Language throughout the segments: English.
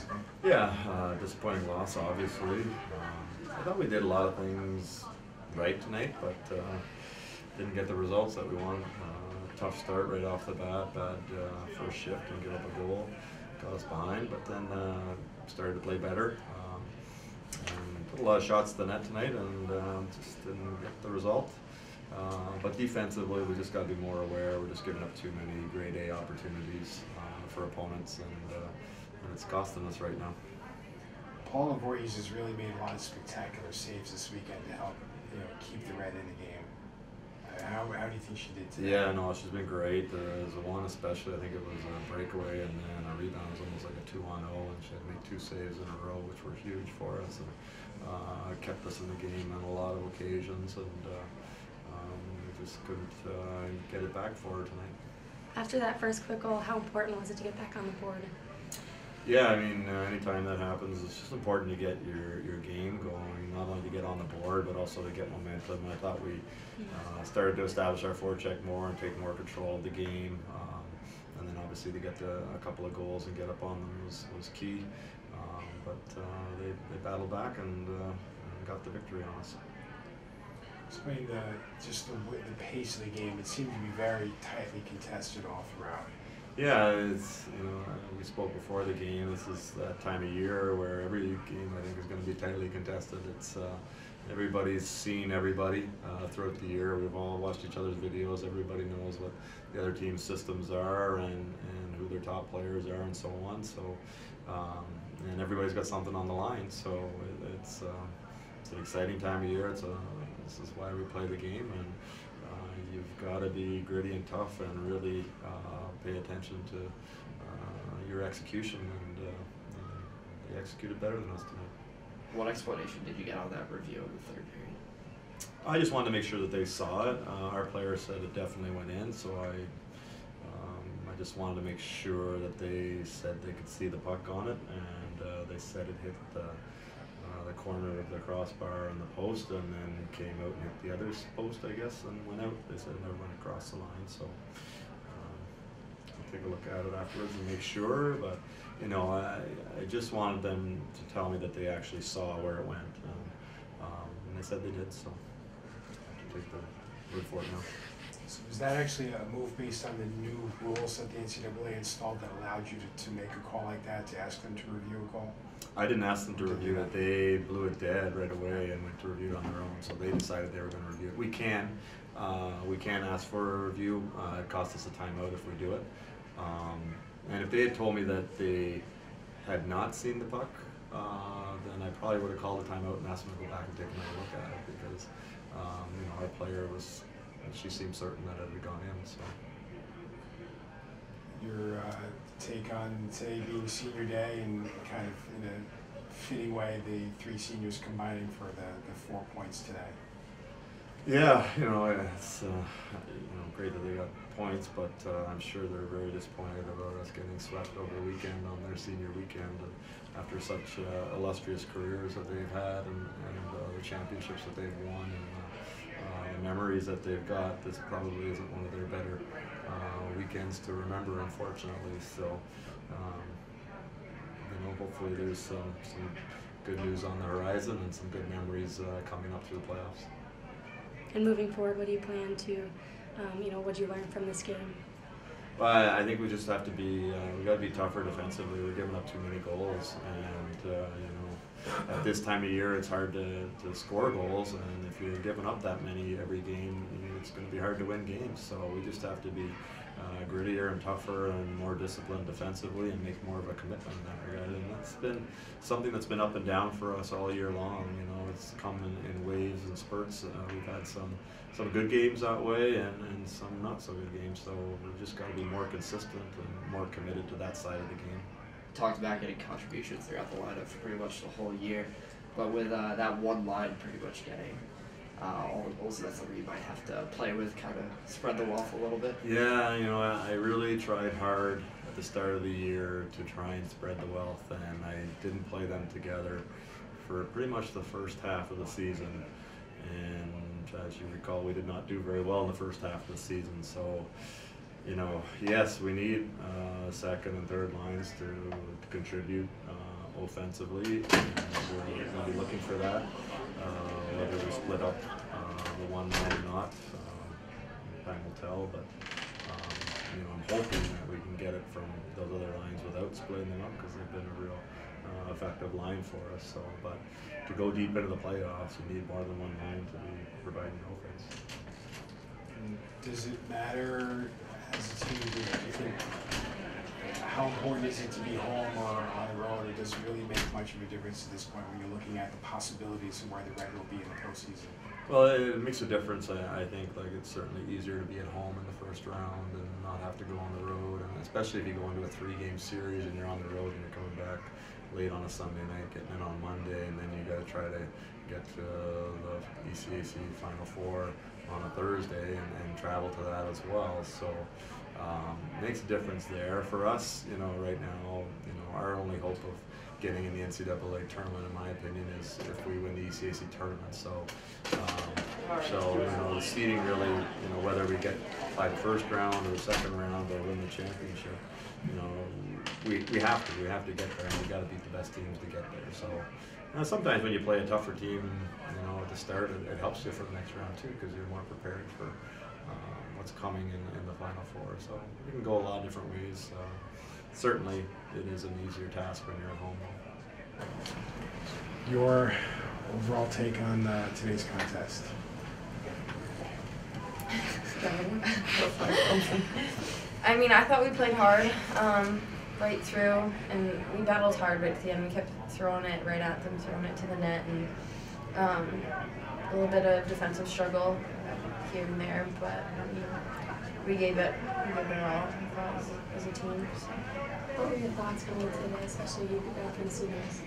season? Yeah, disappointing loss, obviously. I thought we did a lot of things right tonight, but didn't get the results that we wanted. Tough start right off the bat, bad first shift and give up a goal. Got us behind, but then started to play better. And put a lot of shots to the net tonight and just didn't get the result. But defensively, we just got to be more aware. We're just giving up too many grade A opportunities for opponents, and it's costing us right now. Paul Voorhees has really made a lot of spectacular saves this weekend to help keep the Red in the game. How do you think she did today? Yeah, no, she's been great. There was one especially, I think it was a breakaway, and then a rebound was almost like a 2-on-0, and she had to make 2 saves in a row, which were huge for us, and kept us in the game on a lot of occasions, and we just couldn't get it back for her tonight. After that first quick goal, how important was it to get back on the board? Yeah, I mean, anytime that happens, it's just important to get your game going, not only to get on the board, but also to get momentum. And I thought we started to establish our forecheck more and take more control of the game. And then obviously to get a couple of goals and get up on them was key. But they battled back and got the victory on us. Explain just the pace of the game. It seemed to be very tightly contested all throughout. Yeah, it's, we spoke before the game. This is that time of year where every game I think is going to be tightly contested. It's everybody's seen everybody throughout the year. We've all watched each other's videos. Everybody knows what the other team's systems are and who their top players are and so on. So and everybody's got something on the line. So it's an exciting time of year. This is why we play the game, and you've got to be gritty and tough and really pay attention to your execution, and they executed better than us tonight. What explanation did you get on that review in the third period? I just wanted to make sure that they saw it. Our players said it definitely went in, so I just wanted to make sure that they said they could see the puck on it, and they said it hit the corner of the crossbar and the post, and then came out and hit the other post, I guess, and went out. They said it never went across the line, so I'll take a look at it afterwards and make sure. But I just wanted them to tell me that they actually saw where it went, and they said they did. So I have to take the word for it now. So was that actually a move based on the new rules that the NCAA installed that allowed you to make a call like that, to ask them to review a call? I didn't ask them to review it. They blew it dead right away and went to review it on their own. So they decided they were going to review it. We can't ask for a review. It costs us a timeout if we do it. And if they had told me that they had not seen the puck, then I probably would have called a timeout and asked them to go back and take another look at it, because our player she seemed certain that it had gone in. So. Your take on today being senior day and kind of in a fitting way the 3 seniors combining for the 4 points today? Yeah, it's great that they got points, but I'm sure they're very disappointed about us getting swept over the weekend on their senior weekend, and after such illustrious careers that they've had and the championships that they've won and the memories that they've got. This probably isn't one of their better weekends to remember, unfortunately. So, hopefully there's some good news on the horizon and some good memories coming up through the playoffs. And moving forward, what do you plan to, what did you learn from this game? Well, I think we just have to be, we got to be tougher defensively. We're giving up too many goals, and at this time of year, it's hard to score goals, and if you're giving up that many every game, it's going to be hard to win games. So we just have to be grittier and tougher and more disciplined defensively and make more of a commitment in that regard. And that's been something that's been up and down for us all year long. It's come in waves and spurts. We've had some good games that way and some not so good games. So we've just got to be more consistent and more committed to that side of the game. Talked about getting contributions throughout the lineup for pretty much the whole year, but with that one line pretty much getting all the goals, that's something you might have to play with, kind of spread the wealth a little bit. Yeah, I really tried hard at the start of the year to try and spread the wealth, and I didn't play them together for pretty much the first half of the season. And as you recall, we did not do very well in the first half of the season. So, yes, we need second and third lines to contribute. offensively, and we're going to be looking for that. Whether we split up the one line or not, time will tell. But I'm hoping that we can get it from those other lines without splitting them up, because they've been a real effective line for us. So, but to go deep into the playoffs, you need more than one line to be providing offense. Does it matter as a team? Do you think how important is it to be home or on the road, or does it really make much of a difference at this point when you're looking at the possibilities of where the Red will be in the postseason? Well, it makes a difference. I think like it's certainly easier to be at home in the first round and not have to go on the road, and especially if you go into a 3-game series and you're on the road and you're coming back late on a Sunday night, getting in on Monday, and then you got to try to get to the ECAC Final Four on a Thursday and travel to that as well. So it makes a difference there for us. Right now, our only hope of getting in the NCAA tournament, in my opinion, is if we win the ECAC tournament. So the seeding really, whether we get by the first round or the second round or win the championship, we have to get there, and we got to beat the best teams to get there. So sometimes when you play a tougher team, at the start, it helps you for the next round too, because you're more prepared for what's coming in the Final Four. So you can go a lot of different ways. Certainly, it is an easier task when you're at home. Your overall take on today's contest? I mean, I thought we played hard right through, and we battled hard right at the end. We kept throwing it right at them, throwing it to the net, and a little bit of defensive struggle here and there, but we gave it all as a team. So. What were your thoughts going into today, especially you for the seniors?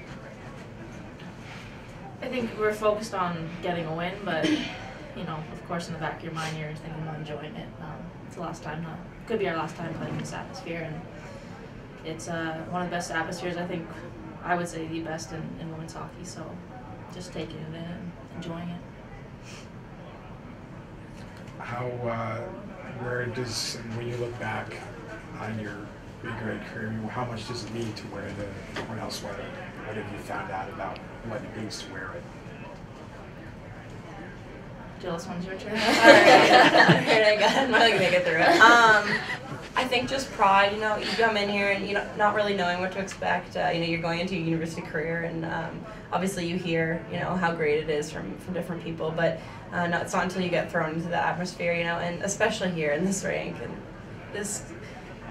I think we're focused on getting a win, but of course, in the back of your mind, you're thinking about enjoying it. It's the last time, could be our last time playing in this atmosphere, and it's one of the best atmospheres. I think I would say the best in women's hockey. So, just taking it in and enjoying it. When you look back on your great career, how much does it mean to wear the Cornell sweater? What have you found out about what it means to wear it? Jill, this one's your turn. All right, I got it. I'm not gonna get through it. I think just pride. You come in here and not really knowing what to expect. You're going into a university career, and obviously you hear how great it is from different people, but it's not until you get thrown into the atmosphere, and especially here in this rink, and this,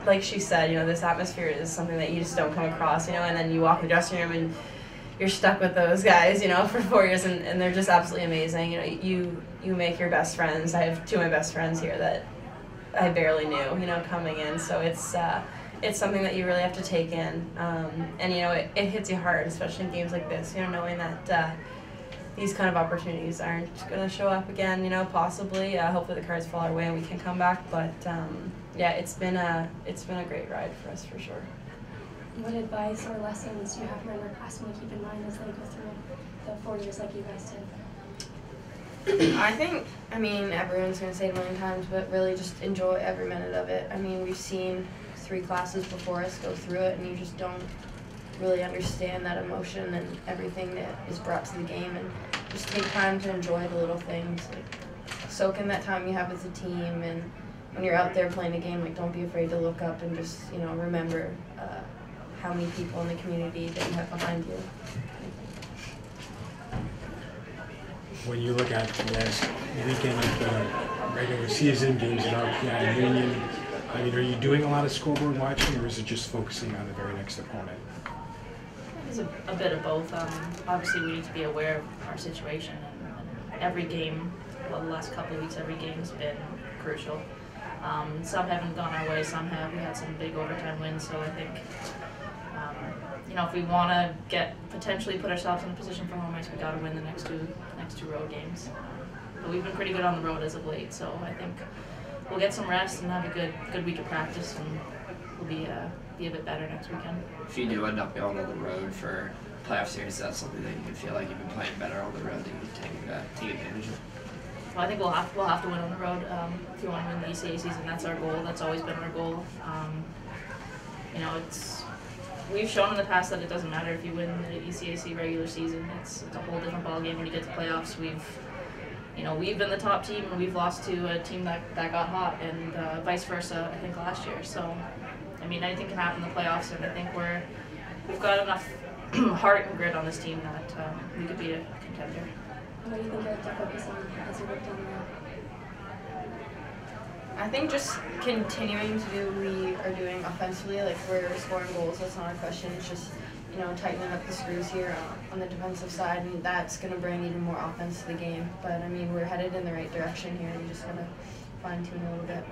like she said, this atmosphere is something that you just don't come across, and then you walk in the dressing room and you're stuck with those guys, for 4 years, and they're just absolutely amazing. You make your best friends. I have 2 of my best friends here that I barely knew, coming in. So it's something that you really have to take in, and it hits you hard, especially in games like this. Knowing that these kind of opportunities aren't going to show up again. Possibly. Hopefully the cards fall our way and we can come back. But it's been a great ride for us for sure. What advice or lessons do you have for underclassmen to keep in mind as they go through the 4 years like you guys did? I think, everyone's going to say it a million times, but really just enjoy every minute of it. We've seen 3 classes before us go through it, and you just don't really understand that emotion and everything that is brought to the game, and just take time to enjoy the little things. Soak in that time you have as a team, and when you're out there playing a game, don't be afraid to look up and just, remember how many people in the community that you have behind you. When you look at the last weekend of the regular season games in RPI and Union, are you doing a lot of scoreboard watching, or is it just focusing on the very next opponent? It's a bit of both. Obviously, we need to be aware of our situation, and every game, the last couple of weeks, every game's been crucial. Some haven't gone our way, some have. We had some big overtime wins, so I think if we want to potentially put ourselves in a position for home ice, we got to win the next two road games. But we've been pretty good on the road as of late, so I think we'll get some rest and have a good week of practice, and we'll be a bit better next weekend. If you do end up going on the road for playoff series, that's something that you feel like you've been playing better on the road that you can take advantage of. Well, I think we'll have to win on the road if we want to win the ECA season. That's our goal. That's always been our goal. we've shown in the past that it doesn't matter if you win the ECAC regular season. It's a whole different ballgame when you get to playoffs. We've been the top team and we've lost to a team that got hot, and vice versa. I think last year. So, I mean, anything can happen in the playoffs, and I think we've got enough heart and grit on this team that we could be a contender. What do you think you have to focus on as you work down there? I think just continuing to do what we are doing offensively, like we're scoring goals, that's not a question. It's just, tightening up the screws here on the defensive side, and that's going to bring even more offense to the game. But I mean, we're headed in the right direction here. We just got to fine tune a little bit.